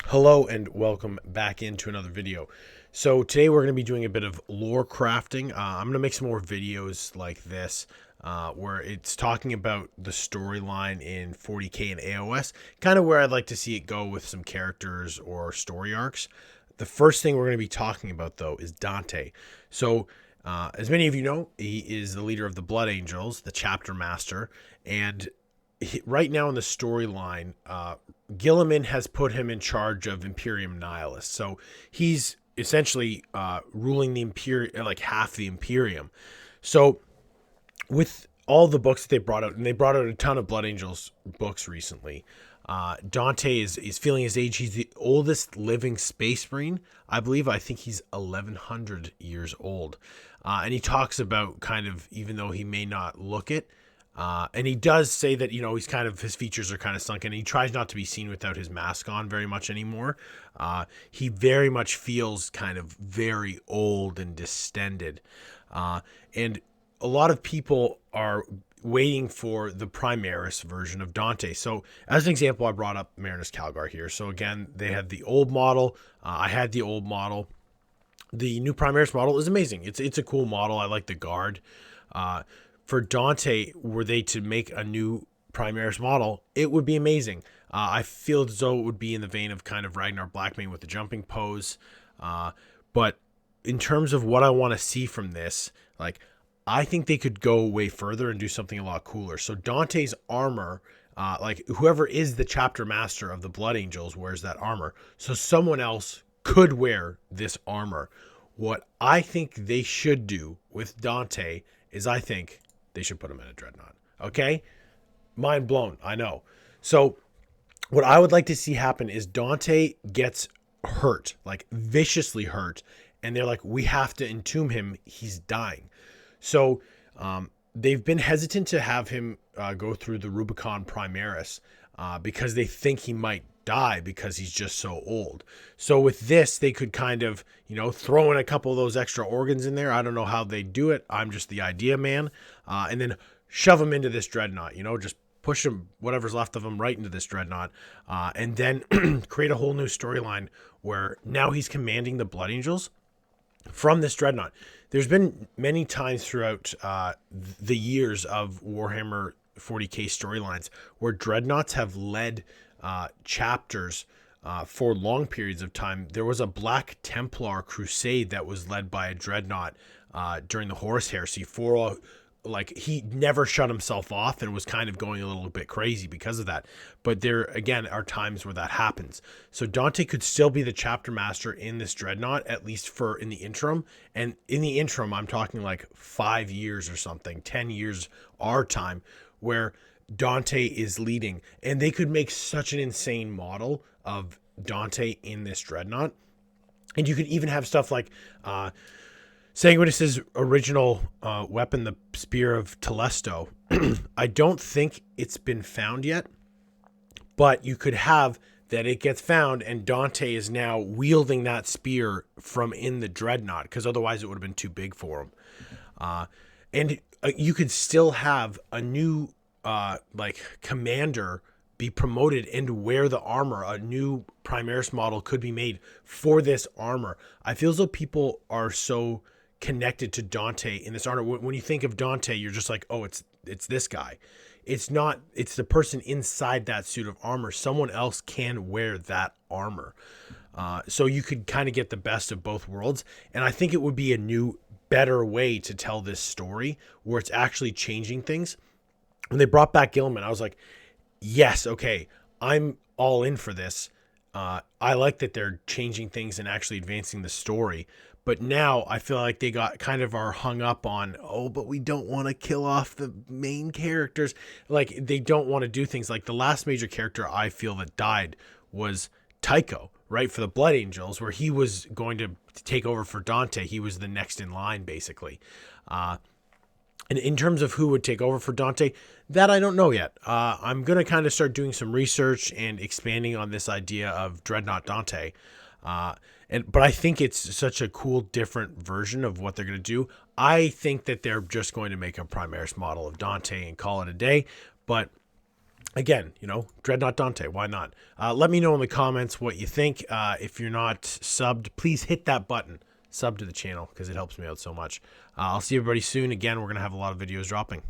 Hello and welcome back into another video. So today we're going to be doing a bit of lore crafting. I'm going to make some more videos like this where it's talking about the storyline in 40k and AOS, kind of where I'd like to see it go with some characters or story arcs. The first thing we're going to be talking about though is Dante. So as many of you know, he is the leader of the Blood Angels, the chapter master, and right now in the storyline, Gilliman has put him in charge of Imperium Nihilus. So he's essentially ruling the Imperium, like half the Imperium. So with all the books that they brought out, and they brought out a ton of Blood Angels books recently, Dante is feeling his age. He's the oldest living space marine, I believe. I think he's 1100 years old. And he talks about kind of, even though he may not look it, and he does say that, he's kind of, his features are kind of sunken. He tries not to be seen without his mask on very much anymore. He very much feels kind of very old and distended. And a lot of people are waiting for the Primaris version of Dante. So as an example, I brought up Marinus Calgar here. So again, they had the old model. I had the old model. The new Primaris model is amazing. It's a cool model. I like the guard. For Dante, were they to make a new Primaris model, it would be amazing. I feel as though it would be in the vein of kind of Ragnar Blackmane with the jumping pose. But in terms of what I want to see from this, like, I think they could go way further and do something a lot cooler. So Dante's armor, like whoever is the chapter master of the Blood Angels wears that armor. So someone else could wear this armor. What I think they should do with Dante is I think they should put him in a Dreadnought. Okay? Mind blown, I know. So what I would like to see happen is Dante gets hurt, like viciously hurt, and they're like, we have to entomb him. He's dying. So they've been hesitant to have him go through the Rubicon Primaris because they think he might die because he's just so old. So with this, they could kind of, throw in a couple of those extra organs in there. I don't know how they do it. I'm just the idea man. And then shove him into this Dreadnought, just push him, whatever's left of him, right into this Dreadnought. And then create a whole new storyline where now he's commanding the Blood Angels from this Dreadnought. There's been many times throughout the years of Warhammer 40k storylines where Dreadnoughts have led chapters for long periods of time. There was a Black Templar crusade that was led by a Dreadnought during the Horus Heresy. Like, he never shut himself off and was kind of going a little bit crazy because of that. But there, again, are times where that happens. So Dante could still be the chapter master in this Dreadnought, at least for in the interim. And in the interim, I'm talking like 5 years or something, 10 years our time, where Dante is leading. And they could make such an insane model of Dante in this Dreadnought. And you could even have stuff like Sanguinus's original weapon, the Spear of Telesto. I don't think it's been found yet, but you could have that it gets found and Dante is now wielding that spear from in the Dreadnought, because otherwise it would have been too big for him. And you could still have a new commander be promoted and wear the armor. A new Primaris model could be made for this armor. I feel as though people are so connected to Dante in this armor. When you think of Dante, you're just like, oh, it's this guy. It's not. It's the person inside that suit of armor. Someone else can wear that armor. So you could kind of get the best of both worlds. And I think it would be a new, better way to tell this story where it's actually changing things. When they brought back Gilliman, I was like, yes, okay, I'm all in for this. I like that they're changing things and actually advancing the story. But now I feel like they got kind of are hung up on, oh, but we don't want to kill off the main characters. Like, they don't want to do things like the last major character I feel that died was Tycho, right? For the Blood Angels, where he was going to take over for Dante. He was the next in line, basically. And in terms of who would take over for Dante, that I don't know yet. I'm going to kind of start doing some research and expanding on this idea of Dreadnought Dante. But I think it's such a cool, different version of what they're going to do. I think that they're just going to make a Primaris model of Dante and call it a day. But again, you know, Dreadnought Dante, why not? Let me know in the comments what you think. If you're not subbed, please hit that button. Sub to the channel because it helps me out so much. I'll see everybody soon. Again, we're going to have a lot of videos dropping.